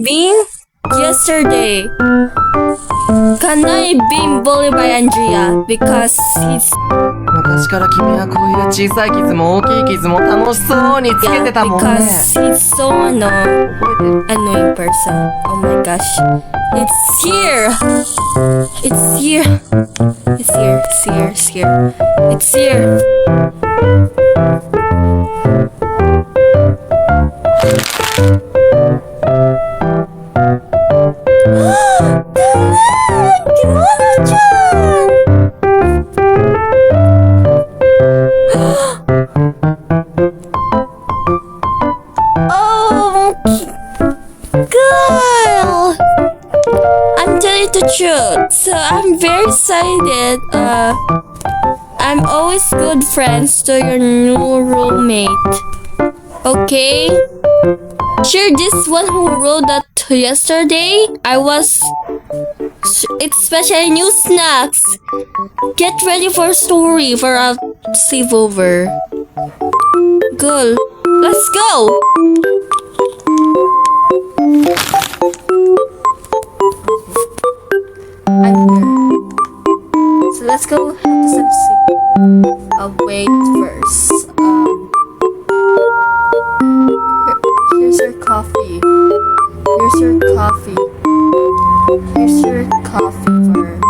being yesterday. Kanai being bullied by Andrea because he's 昔から君はこういう小さい傷も大きい傷も楽しそうにつけてたもんね。because he's so annoying person. Oh my gosh. It's here. It's here. It's here. It's here. It's here. It's here. Gimana dyan? Oh, girl! I'm telling the truth, so I'm very excited. I'm always good friends to your new roommate. Okay? Sure, this one who wrote that yesterday, it's special new snacks. Get ready for a story for a sleepover. Good. Let's go. I'm here. So let's go have this episode. I'll wait first. Here's your coffee. Here's your coffee. Here's your coffee for.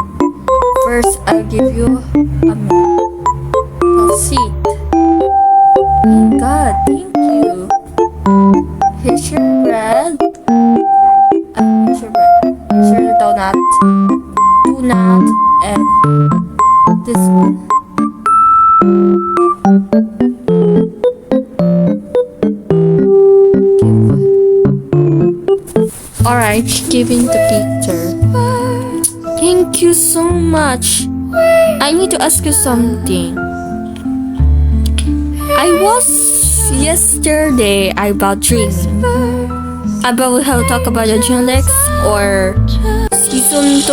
First, I'll give you a seat. Thank God, thank you. Here's your bread. Here's your bread. Here's your donut. And this one. Alright, giving the picture. Thank you so much. I need to ask you something. I was yesterday about dreaming. About how to talk about the Alex or season 2.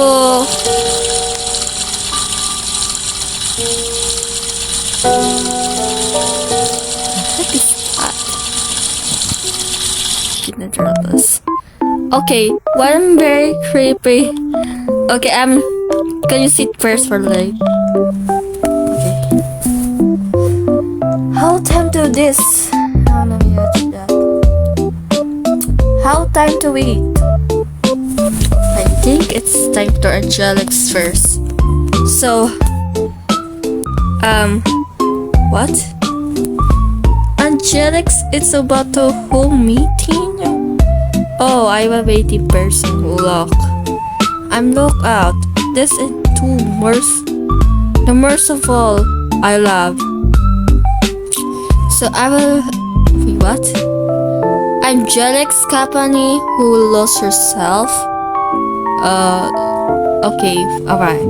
What is that? Kinadrabas. Okay, well, I'm very creepy. Okay, can you sit first for like? Okay. How time to this? How time to eat? I think it's time to Angelic's first. So, what? Angelic's, it's about a home meeting? Oh, I'm a waiting person. Look. I'm locked out. This is too the merciful I love. So I will. Wait, what? Angelic's company who lost herself. Okay, alright.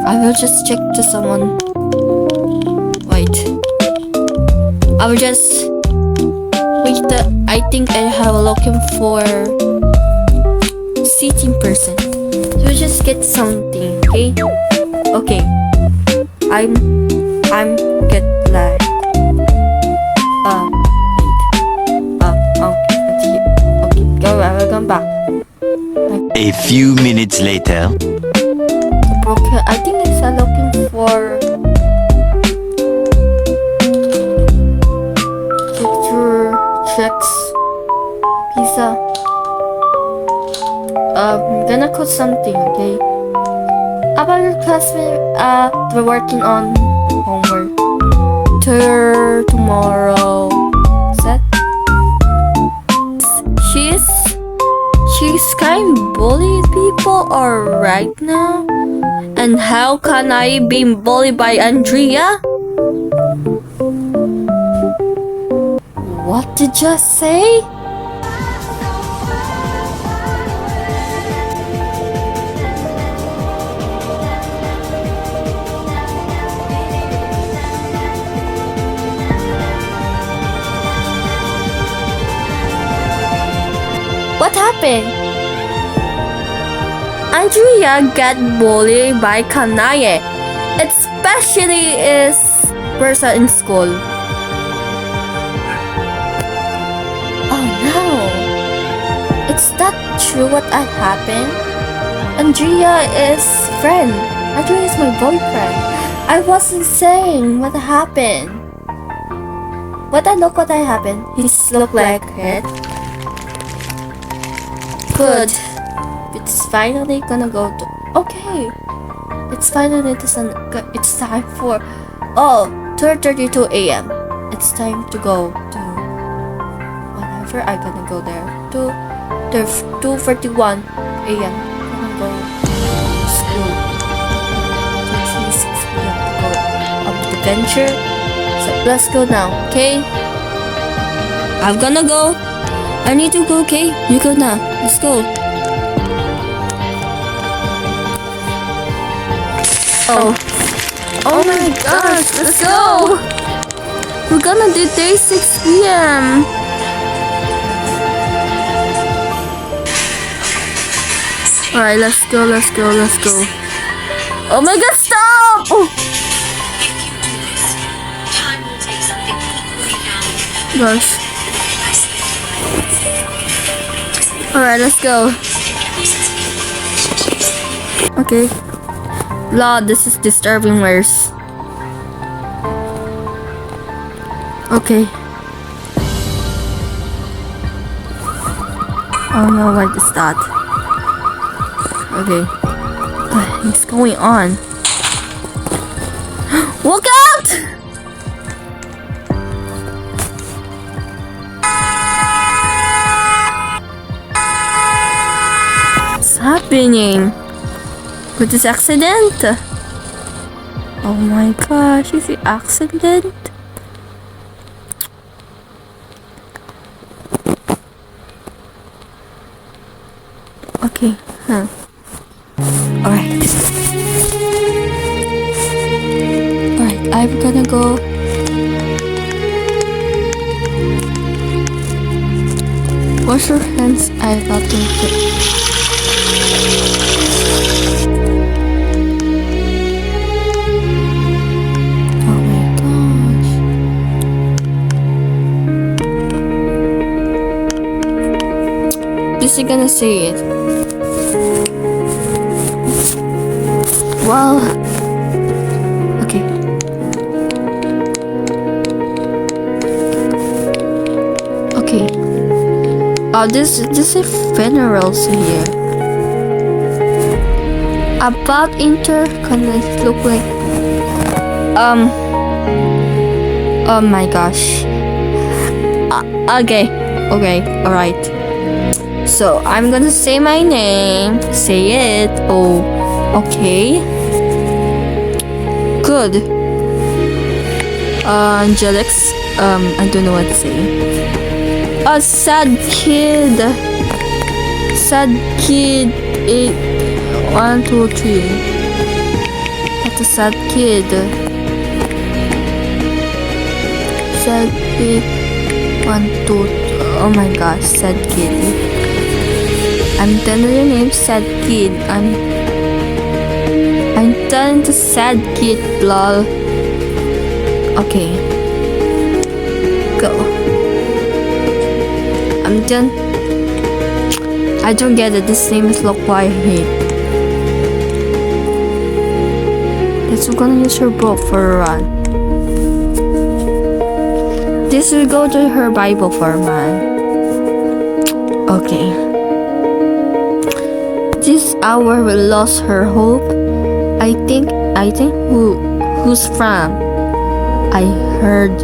I will just check to someone. Wait. I will just wait. I think I have looking for seating person. So just get something, okay? Okay. I'm get live. Okay, go. I will come back. A few minutes later. I think it's looking for picture checks pizza. I'm gonna cook something, okay? About your classmate, we're working on homework. Tomorrow. Set. She's kind of bullied people right now. And how can I be bullied by Andrea? What did you say? What happened? Andrea got bullied by Kanae, especially his person in school. Oh no! It's not true what had happened. Andrea is friend. Andrea is my boyfriend. I wasn't saying what happened. What happened. He's look like it. Good. It's finally gonna go to. Okay. It's finally it's time for 2:32 a.m. It's time to go to whenever I'm gonna go there. 2:41 a.m. I'm gonna go to school. 2:36 p.m. to go up the venture. So let's go now, okay? I'm gonna go. I need to go, okay? You go now. Let's go. Oh my gosh, let's go! We're gonna do day 6 p.m. Alright, let's go. Oh my god, stop! Oh. Gosh. Alright, let's go. Okay. Lord, this is disturbing worse. Okay. Oh no, what is that? Okay. What's going on? Look out! What's happening with this accident? Oh my gosh, is it accident? Okay, Alright, I'm gonna go. Wash your hands. I got to. Oh my gosh. This is gonna say it. Well, okay. Okay. This is funerals here. About interconnect look like. Oh my gosh. Okay. Alright. So I'm gonna say my name. Say it. Oh. Okay. Good. Angelix. I don't know what to say. A sad kid. Sad kid. 1, 2, 3. That's a sad kid. Sad kid. 1, 2. Oh my gosh, sad kid. I'm telling your name, sad kid. I'm telling the sad kid, lol. Okay. Go. I'm done. I don't get it. This name is Lokwai Hate. Let's gonna use her book for a run. This will go to her Bible for a man. Okay. This hour we lost her hope. I think who's from? I heard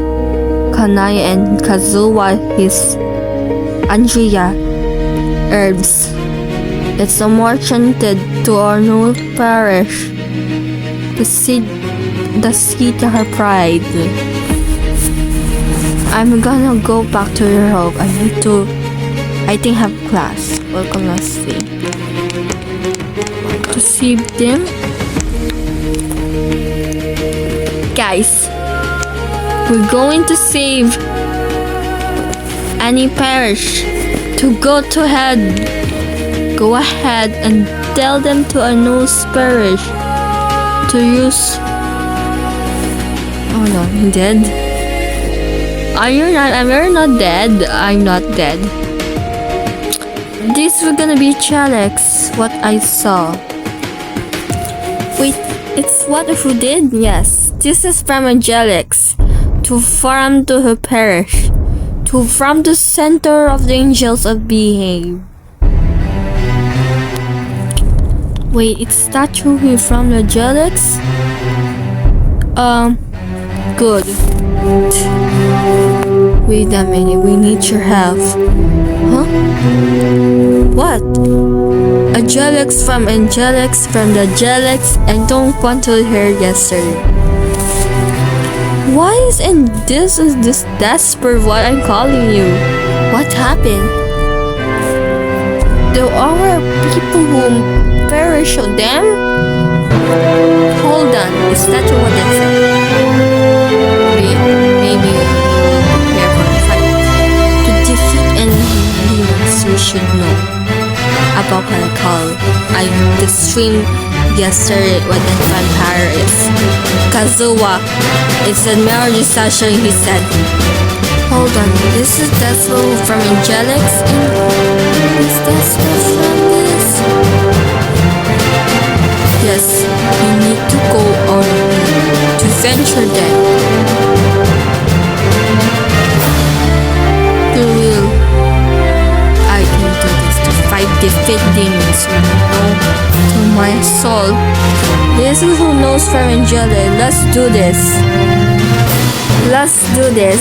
Kanai and Kazuwa his Andrea herbs. It's a more chanted to our new parish. The seed to her pride. I'm gonna go back to your hope. I think have class. Welcome, let's see. To see them. Guys, we're going to save any parish. To go ahead and tell them to a new parish to use. Oh no, I'm dead. Are you not? You're not dead. I'm not dead. This was gonna be Chalex, what I saw. Wait, it's what who did? Yes. This is from Angelix. To farm to her parish. To from the center of the angels of being. Wait, it's statue here from the Angelix? Good. Wait a minute, we need your help. Huh? What? Angelix from the Angelix, I don't want to hear yesterday. Why is in this desperate what I'm calling you? What happened? There are people who perish of them? Hold on, is that what that said? Maybe prepare for a fight. To defeat any demons, we should know about what I call the stream yesterday what the vampire is. Kazuha, it's a marriage session, he said. Hold on, this is Despo from Angelix? Is Despo from this? Yes, you need to go on to venture then. You will. I can do this to fight defeat demons, you know, to my soul. This is who knows from Angelic. Let's do this. Let's do this.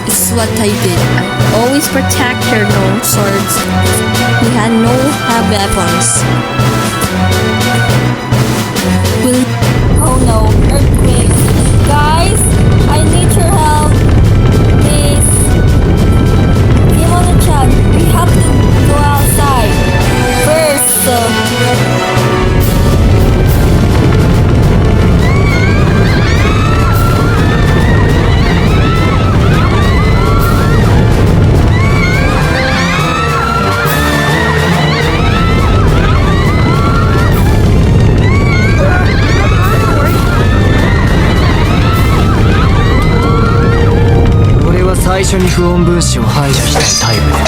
It's what I did. I always protect her own swords. We had no weapons. Oh no, earthquake. Guys, I need your help. Please. Demon-chan, we have to go outside. First,俺は最初に不穏分子を排除したいタイプで